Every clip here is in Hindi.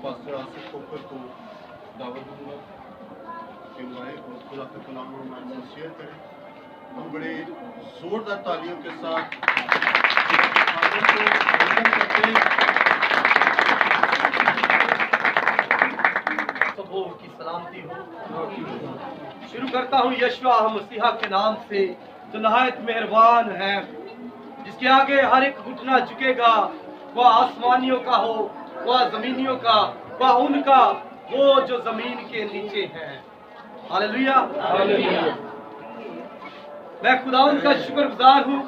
पास्टर आसिफ खोकर को दावत दूंगा कि वो आए और खुदा का कलाम हमारे साथ शेयर करें। हम बड़े जोरदार तालियों के साथ सबों की सलामती हो। शुरू करता हूँ यशवा मसीहा के नाम से जो नहायत मेहरबान है, जिसके आगे हर एक घुटना झुकेगा, वह आसमानियों का हो, वह जमीनियों का, वह उनका वो जो जमीन के नीचे हैं। हालेलुया। मैं खुदा का शुक्रगुजार हूँ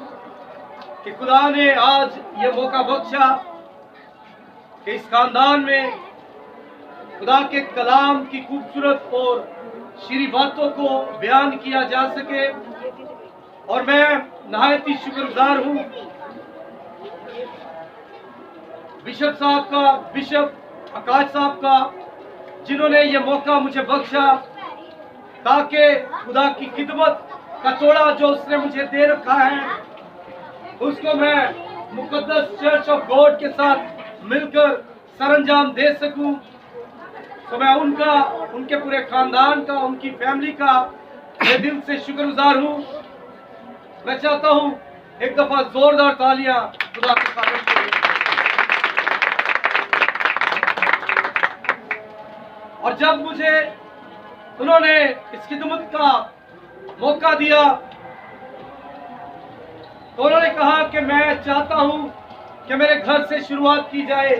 कि खुदा ने आज ये मौका बख्शा कि इस खानदान में खुदा के कलाम की खूबसूरत और शीरी बातों को बयान किया जा सके। और मैं नहायत ही शुक्रगुजार हूँ बिशप साहब का, बिशप आकाश साहब का, जिन्होंने ये मौका मुझे बख्शा ताकि खुदा की खिदमत का तोड़ा जो उसने मुझे दे रखा है उसको मैं मुकद्दस चर्च ऑफ गॉड के साथ मिलकर सरंजाम दे सकूं। तो मैं उनका, उनके पूरे खानदान का, उनकी फैमिली का मैं दिल से शुक्रगुजार हूँ। मैं चाहता हूँ एक दफा जोरदार तालियां खुदा के खातिर के लिए। और जब मुझे उन्होंने इस खिदमत का मौका दिया तो उन्होंने कहा कि मैं चाहता हूं कि मेरे घर से शुरुआत की जाए,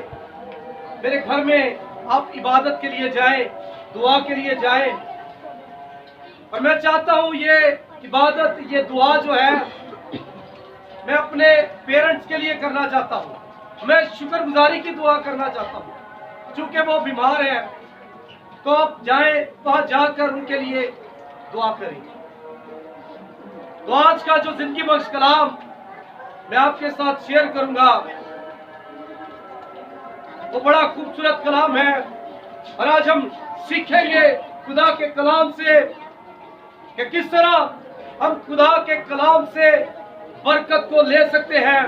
मेरे घर में आप इबादत के लिए जाएं, दुआ के लिए जाएं। और मैं चाहता हूं ये इबादत, ये दुआ जो है मैं अपने पेरेंट्स के लिए करना चाहता हूं। मैं शुक्रगुजारी की दुआ करना चाहता हूं, चूंकि वो बीमार है तो आप जाएं, वहां जाकर उनके लिए दुआ करें। तो आज का जो जिंदगी बख्श कलाम मैं आपके साथ शेयर करूंगा वो बड़ा खूबसूरत कलाम है। और आज हम सीखेंगे खुदा के कलाम से कि किस तरह हम खुदा के कलाम से बरकत को ले सकते हैं,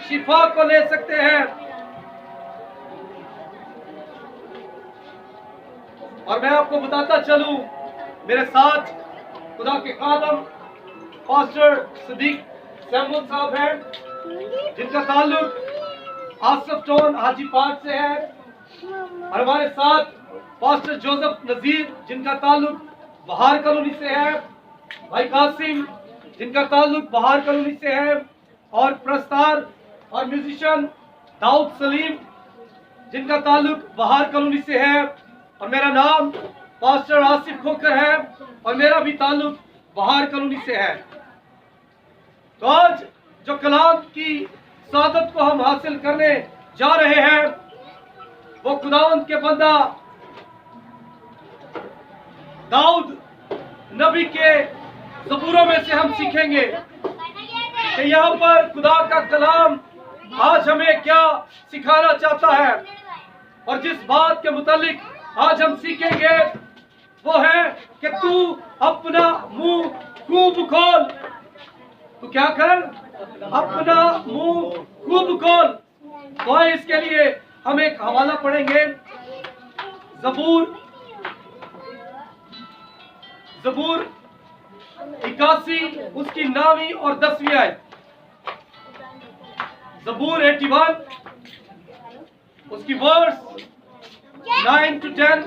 शिफा को ले सकते हैं। और मैं आपको बताता चलूं, मेरे साथ खुदा के खादम पास्टर सदीक सैमुअल साहब हैं, जिनका ताल्लुक आसफ टाउन हाजी पार्क से है। और हमारे साथ पास्टर जोसेफ नजीर, जिनका ताल्लुक बहार कॉलोनी से है। भाई कासिम, जिनका ताल्लुक बहार कॉलोनी से है। और प्रस्तार और म्यूजिशियन दाऊद सलीम, जिनका ताल्लुक बहार कॉलोनी से है। और मेरा नाम पास्टर आसिफ खोकर है और मेरा भी ताल्लुक बहार कॉलोनी से है। तो आज जो कलाम की सादत को हम हासिल करने जा रहे हैं वो खुदावंद के बंदा दाऊद नबी के ज़बूरों में से हम सीखेंगे कि यहाँ पर खुदा का कलाम आज हमें क्या सिखाना चाहता है। और जिस बात के मुतालिक आज हम सीखेंगे वो है कि तू अपना मुंह खूब खोल। तू क्या कर? अपना मुंह खूब खोल। तो इसके लिए हम एक हवाला पढ़ेंगे, ज़बूर 81 उसकी 9वीं और 10वीं आयत। ज़बूर 81 उसकी वर्स 9 to 10।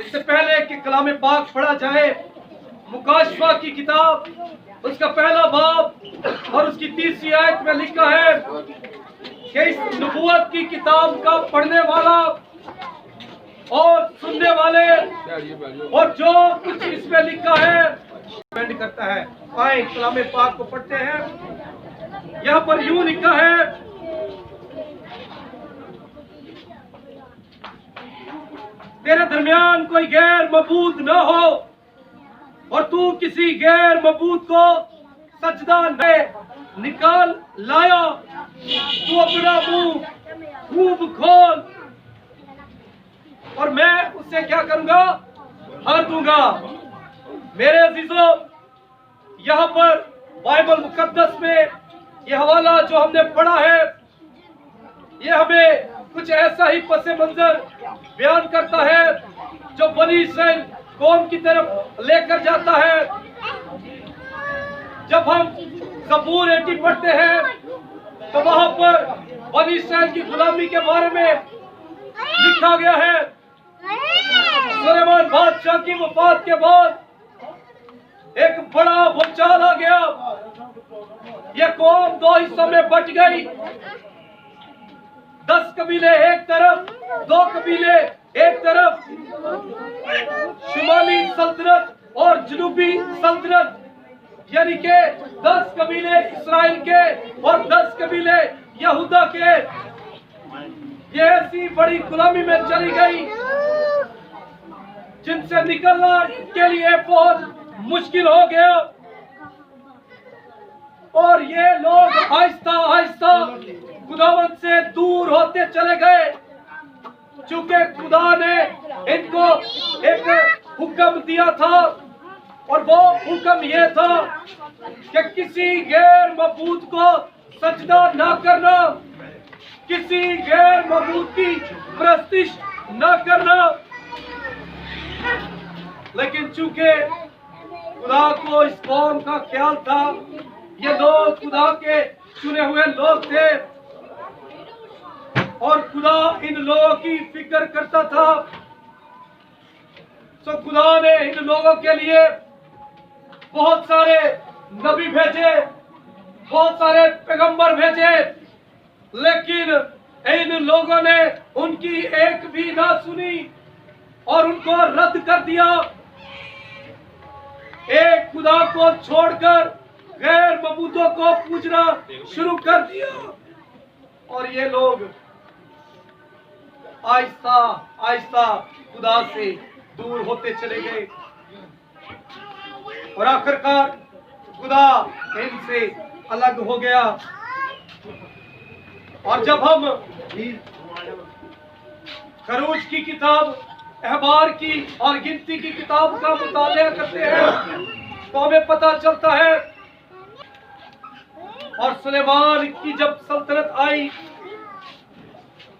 इससे पहले कि कलाम पाक पढ़ा जाए, मुकाशफा की किताब उसका पहला बाब और उसकी 3वीं आयत में लिखा है कि इस नबूवत की किताब का पढ़ने वाला और सुनने वाले और जो कुछ इसमें लिखा है डिपेंड करता है। आए कलाम पाक को पढ़ते हैं। यहाँ पर यूं लिखा है, तेरे दरमियान कोई गैर मबूद न हो और तू किसी गैर मबूद को सजदा न निकाल लाया। तू अपना मुंह खूब खोल और मैं उससे क्या करूंगा? भर दूंगा। मेरे अजीजों, यहाँ पर बाइबल मुकद्दस में ये हवाला जो हमने पढ़ा है, ये हमें कुछ ऐसा ही पस मंजर बयान करता है जो बनी इस्राइल कौम की तरफ लेकर जाता है। जब हम ज़बूर 80 पढ़ते हैं तो वहां पर बनी इस्राइल की गुलामी के बारे में लिखा गया है। सुलेमान बादशाह की वफात के बाद एक बड़ा भूचाल आ गया। यह कौम दो हिस्सों में बट गई। 10 कबीले एक तरफ, 2 कबीले एक तरफ, शुमाली सल्तनत और जनूबी सल्तनत, यानी के 10 कबीले इस्राइल के और 10 कबीले यहूदा के। ये ऐसी बड़ी गुलामी में चली गई जिनसे निकलना इनके लिए बहुत मुश्किल हो गया। और ये लोग आहिस्ता आहिस्ता खुदावंद से दूर होते चले गए, चूंकि खुदा ने इनको एक हुक्म दिया था, और वो हुक्म ये था कि किसी गैर मबूद को सजदा ना करना, किसी गैर मबूद की प्रस्तिश ना करना। लेकिन चूंकि खुदा को इस कौम का ख्याल था, ये लोग खुदा के चुने हुए लोग थे और खुदा इन लोगों की फिक्र करता था, तो खुदा ने इन लोगों के लिए बहुत सारे नबी भेजे, बहुत सारे पैगंबर भेजे, लेकिन इन लोगों ने उनकी एक भी ना सुनी और उनको रद्द कर दिया। एक खुदा को छोड़कर गैर मबूदों को पूजना शुरू कर दिया और ये लोग आहिस्ता आहिस्ता खुदा से दूर होते चले गए और आखिरकार खुदा इनसे अलग हो गया। और जब हम खरूज की किताब, अहबार की और गिनती की किताब का मुताला करते हैं तो हमें पता चलता है, और सुलेमान की जब सल्तनत आई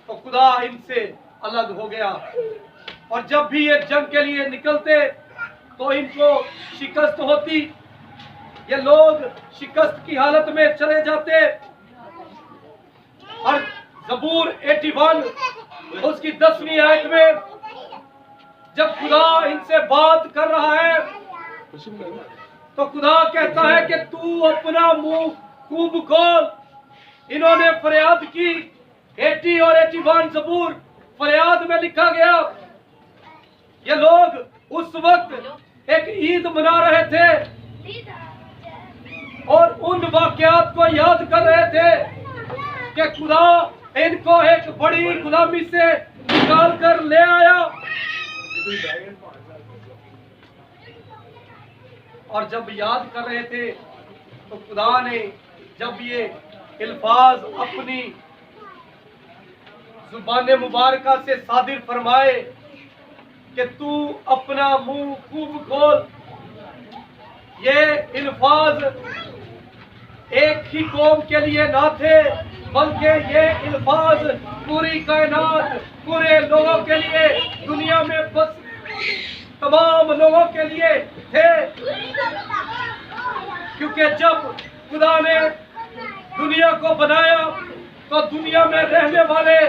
तो खुदा इनसे अलग हो गया। और जब भी ये जंग के लिए निकलते तो इनको शिकस्त होती, ये लोग शिकस्त की हालत में चले जाते। और ज़बूर 81 उसकी 10वीं आयत में जब खुदा इनसे बात कर रहा है तो खुदा कहता है कि तू अपना मुंह खूब खोल। इन्होंने फरियाद की। 80 और 81 ज़बूर फरियाद में लिखा गया। ये लोग उस वक्त एक ईद मना रहे थे और उन वाकयात को याद कर रहे थे कि खुदा इनको एक बड़ी गुलामी से निकाल कर ले आया। और जब याद कर रहे थे तो खुदा ने जब ये अल्फाज अपनी जुबान मुबारका से सादिर फरमाए कि तू अपना मुंह खूब खोल, ये अल्फाज एक ही कौम के लिए ना थे, बल्कि ये अल्फाज पूरी कायनात, पूरे लोगों के लिए, दुनिया में बस तमाम लोगों के लिए थे। क्योंकि जब खुदा ने दुनिया को बनाया तो दुनिया में रहने वाले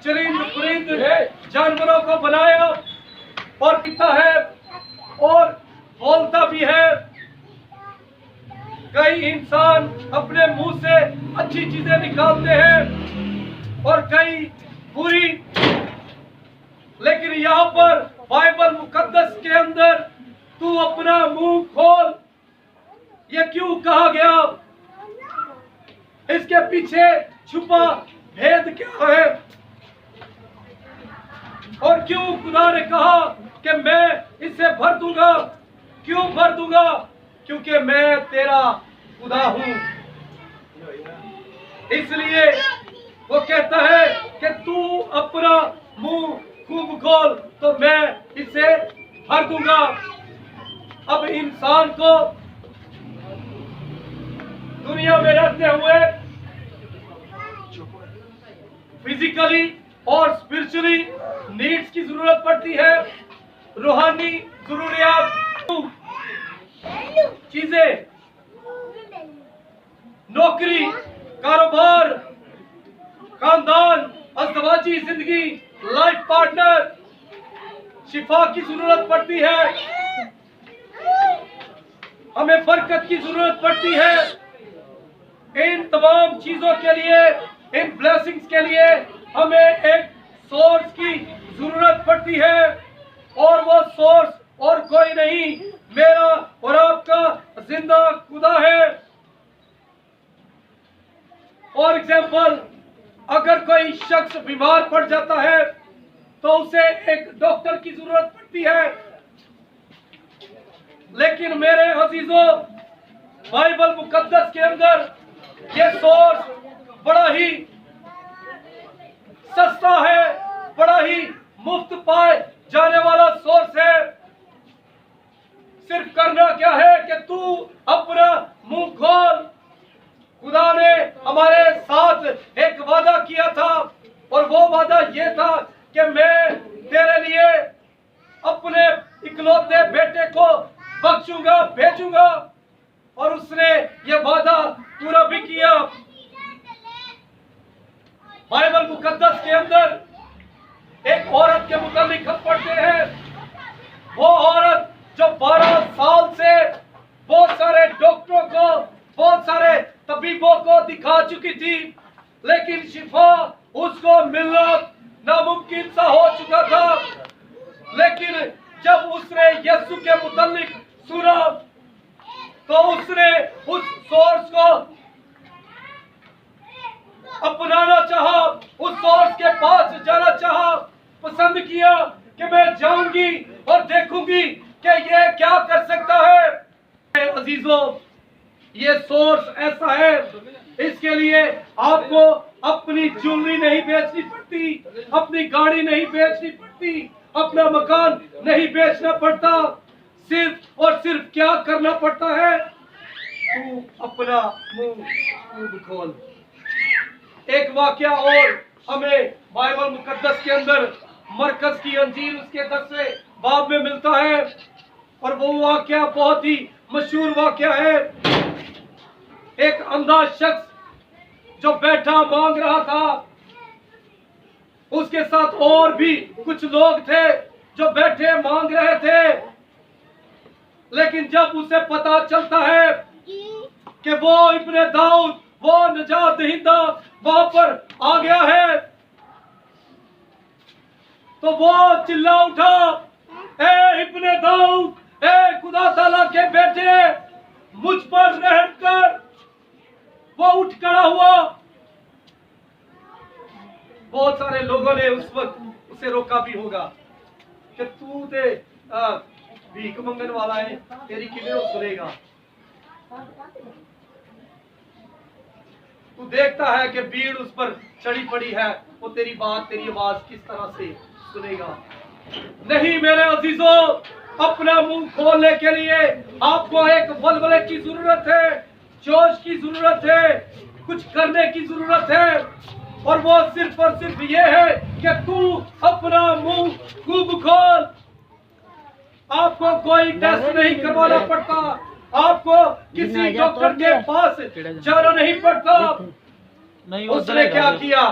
चरिंद परिंद जानवरों को बनाया और पीता है और बोलता भी है। कई इंसान अपने मुंह से अच्छी चीजें निकालते हैं और कई बुरी, लेकिन यहाँ पर बाइबल मुकद्दस के अंदर तू अपना मुंह खोल, ये क्यों कहा गया? इसके पीछे छुपा भेद क्या है? और क्यों खुदा ने कहा कि मैं इसे भर दूंगा? क्यों भर दूंगा? क्योंकि मैं तेरा खुदा हूं। इसलिए वो कहता है कि तू अपना मुंह खूब खोल तो मैं इसे भर दूंगा। अब इंसान को दुनिया में रहते हुए फिजिकली और स्पिरिचुअली नीड्स की जरूरत पड़ती है, रूहानी जरूरियात चीजें, नौकरी, कारोबार, खानदान, अज़दवाजी जिंदगी, लाइफ पार्टनर, शिफा की जरूरत पड़ती है, हमें बरकत की जरूरत पड़ती है। इन तमाम चीजों के लिए, इन ब्लेसिंग्स के लिए हमें एक सोर्स की जरूरत पड़ती है, और वो सोर्स और कोई नहीं, मेरा और आपका जिंदा खुदा है। फॉर एग्जाम्पल, अगर कोई शख्स बीमार पड़ जाता है तो उसे एक डॉक्टर की जरूरत पड़ती है, लेकिन मेरे अजीजों, बाइबल मुकद्दस के अंदर ये सोर्स बड़ा ही सस्ता है, बड़ा ही मुफ्त पाए जाने वाला सोर्स है। सिर्फ करना क्या है कि तू अपना मुंह खोल। खुदा ने हमारे साथ एक वादा किया था, और वो वादा ये था कि मैं तेरे लिए अपने इकलौते बेटे को बख्शूंगा, भेजूंगा, और उसने ये वादा पूरा भी किया। बाइबल मुकद्दस के अंदर एक औरत के मुतालिक हम पढ़ते हैं। वो औरत जो 12 साल से बहुत सारे डॉक्टरों को, बहुत सारे तबीबों को दिखा चुकी थी, लेकिन शिफा उसको मिलना नामुमकिन सा हो चुका था। लेकिन जब उसने यीशु के मुतालिक सुना तो उसने उस सोर्स को अपनाना चाहा, उस सोर्स के पास जाना चाहा, पसंद किया कि मैं जाऊंगी और देखूंगी कि ये क्या कर सकता है। अजीजों, ये सोर्स ऐसा है, इसके लिए आपको अपनी ज्वेलरी नहीं बेचनी पड़ती, अपनी गाड़ी नहीं बेचनी पड़ती, अपना मकान नहीं बेचना पड़ता। सिर्फ और सिर्फ क्या करना पड़ता है, तू अपना मुंह खोल। एक वाकया और हमें बाइबल मुकद्दस के अंदर मरकज की अंजीर उसके 10वें बाब में मिलता है, और वो वाकया बहुत ही मशहूर वाकया है। एक अंधा शख्स जो बैठा मांग रहा था, उसके साथ और भी कुछ लोग थे जो बैठे मांग रहे थे, लेकिन जब उसे पता चलता है कि वो इब्ने दाऊद, वो निजात दहिंदा वहां पर आ गया है, तो वो चिल्ला उठा, ए इब्ने दाऊद, ए खुदा ताला के बेटे, मुझ पर रहम कर। वो उठ खड़ा हुआ। बहुत सारे लोगों ने उस वक्त उसे रोका भी होगा कि तू ते भीख मंगन वाला है, तेरी किवें सुनेगा। तू देखता है कि भीड़ उस पर चढ़ी पड़ी है, वो तेरी बात, तेरी आवाज किस तरह से सुनेगा। नहीं मेरे अजीजों, अपना मुंह खोलने के लिए आपको एक वलवले की जरूरत है, जोश की जरूरत है, कुछ करने की जरूरत है, और वो सिर्फ और सिर्फ ये है कि तू अपना मुंह खूब खोल। आपको कोई टेस्ट नहीं करवाना पड़ता, आपको किसी डॉक्टर के पास जाना नहीं पड़ता। उसने क्या किया,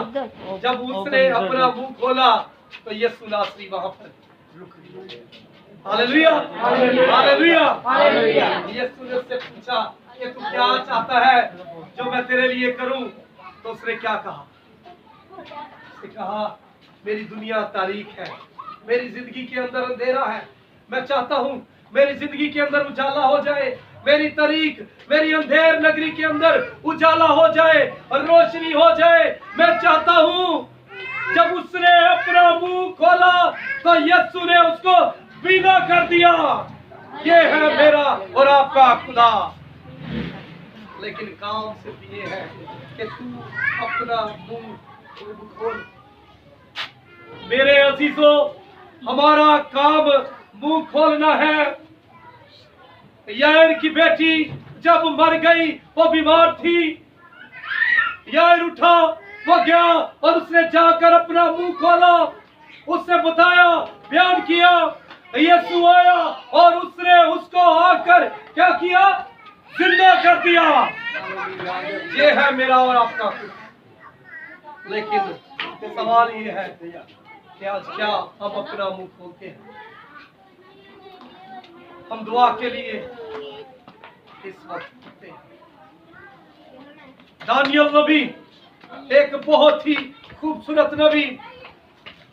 जब उसने अपना मुंह खोला तो यीशु नासरी वहां पर रुक गया। Hallelujah, hallelujah, hallelujah. यीशु ने उससे पूछा कि तू क्या चाहता है जो मैं तेरे लिए करूं, तो उसने क्या कहा, उसने कहा मेरी दुनिया तारीक है, मेरी जिंदगी के अंदर अंधेरा है, मैं चाहता हूं मेरी जिंदगी के अंदर उजाला हो जाए, मेरी तारीख, मेरी अंधेर नगरी के अंदर उजाला हो जाए और रोशनी हो जाए, मैं चाहता हूं। जब उसने अपना मुंह खोला तो यीशु ने उसको बीना कर दिया। ये है मेरा और आपका खुदा। लेकिन काम सिर्फ ये है कि तू अपना मुंह खोल। मेरे अजीजों, हमारा काम मुंह खोलना है। यार की बेटी जब मर गई, वो बीमार थी, यार उठा, वो गया और उसने जाकर अपना मुंह खोला, उसने बताया, बयान किया, यीशु आया और उसने उसको आकर क्या किया? जिंदा कर दिया। ये है मेरा और आपका। लेकिन सवाल ये है कि आज क्या हम अपना मुंह खोलते हैं? हम दुआ के लिए इस वक्त उठते हैं। दानियल नबी एक बहुत ही खूबसूरत नबी,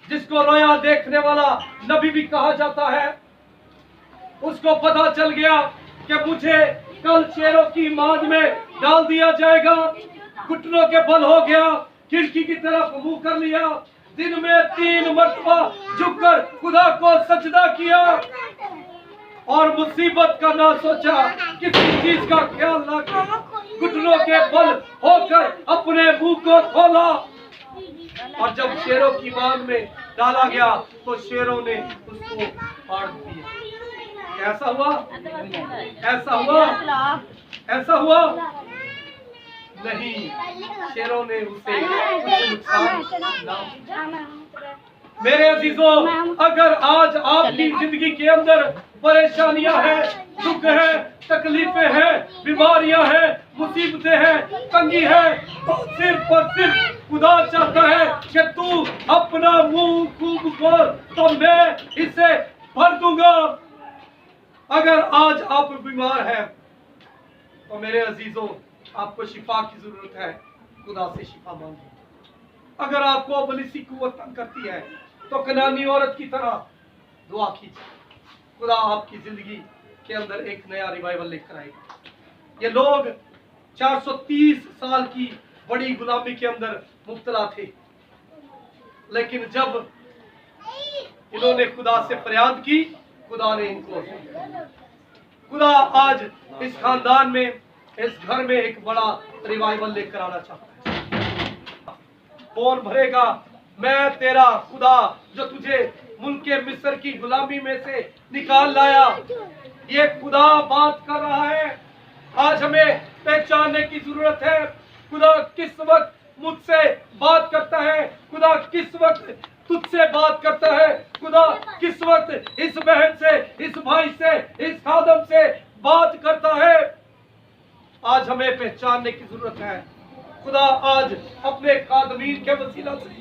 जिसको रोया देखने वाला नबी भी कहा जाता है, उसको पता चल गया कि मुझे कल शेरों की मांद में डाल दिया जाएगा। घुटनों के बल हो गया, खिड़की की तरफ मुंह कर लिया, दिन में 3 मरतबा झुककर खुदा को सजदा किया और मुसीबत का ना सोचा, किसी चीज का ख्याल ना किया, घुटनों के बल होकर अपने मुंह को खोला और जब शेरों की मांद में डाला गया तो शेरों ने उसको फाड़ दिया। ऐसा हुआ? ऐसा हुआ? ऐसा हुआ? नहीं, शेरों ने उसे कुछ नुकसान ना। मेरे अजीजों, अगर आज आपकी जिंदगी के अंदर परेशानियां हैं, दुख है, तकलीफें हैं, बीमारियां हैं, मुसीबतें हैं, तंगी है, तो सिर्फ और सिर्फ खुदा चाहता है कि तू अपना मुंह खूब खोल तो मैं इसे भर दूंगा। अगर आज आप बीमार हैं तो मेरे अजीजों, आपको शिफा की जरूरत है, खुदा से शिफा मांगिए। अगर आपको अबलीसी कुव्वत तंग करती है तो कनानी औरत की तरह दुआ कीजिए, खुदा आपकी जिंदगी के अंदर एक नया रिवाइवल लेकर आएगा। ये लोग 430 साल की बड़ी गुलामी के अंदर मुब्तला थे, लेकिन जब इन्होंने खुदा से फरियाद की, खुदा ने इनको, खुदा आज इस खानदान में, इस घर में एक बड़ा रिवाइवल लेकर आना चाहता है। कौन भरेगा? मैं तेरा खुदा जो तुझे मुल्क के मिस्र की गुलामी में से निकाल लाया। ये खुदा बात कर रहा है। आज हमें पहचानने की जरूरत है, खुदा किस वक्त मुझसे बात करता है, खुदा किस वक्त तुझसे बात करता है, खुदा किस वक्त इस बहन से, इस भाई से, इस खादम से बात करता है। आज हमें पहचानने की जरूरत है। खुदा आज अपने खादमीन के वसीला से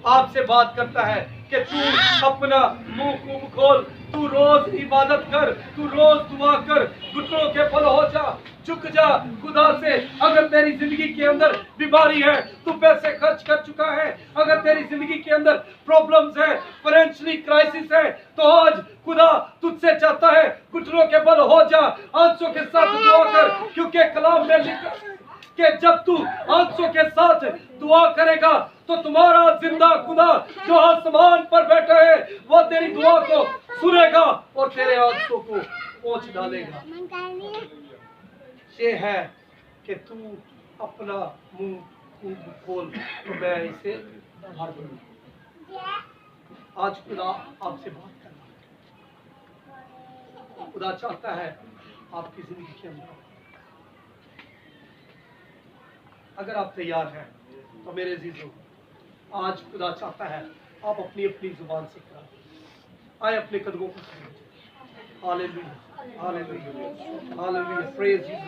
आपसे बात करता है कि तू अपना मुंह खूब खोल, तू रोज इबादत कर, तू रोज दुआ कर, घुटनों के बल हो जा, झुक जा खुदा से। अगर तेरी जिंदगी के अंदर बीमारी है, तू पैसे खर्च कर चुका है, अगर तेरी जिंदगी के अंदर प्रॉब्लम्स है, फाइनेंशियली क्राइसिस है, तो आज खुदा तुझसे चाहता है घुटनों के बल हो जा, आंसू के साथ दुआ कर, क्योंकि कलाम में लिखा है कि जब तू आंसू के साथ दुआ करेगा तो तुम्हारा जिंदा खुदा जो आसमान पर बैठा है वो तेरी दुआ को सुनेगा और तेरे आंसू को पोंछ डालेगा। ये है कि तू अपना मुंह खूब खोल तो मैं इसे भर दूंगा। आज खुदा आपसे बात करना है। खुदा चाहता है आपकी जिंदगी के अंदर। अगर आप तैयार हैं तो मेरे अजीजों, आज खुदा चाहता है आप अपनी अपनी जुबान से करें। आए अपने कदमों को हालेलुया, हालेलुया, हालेलुया, प्रेज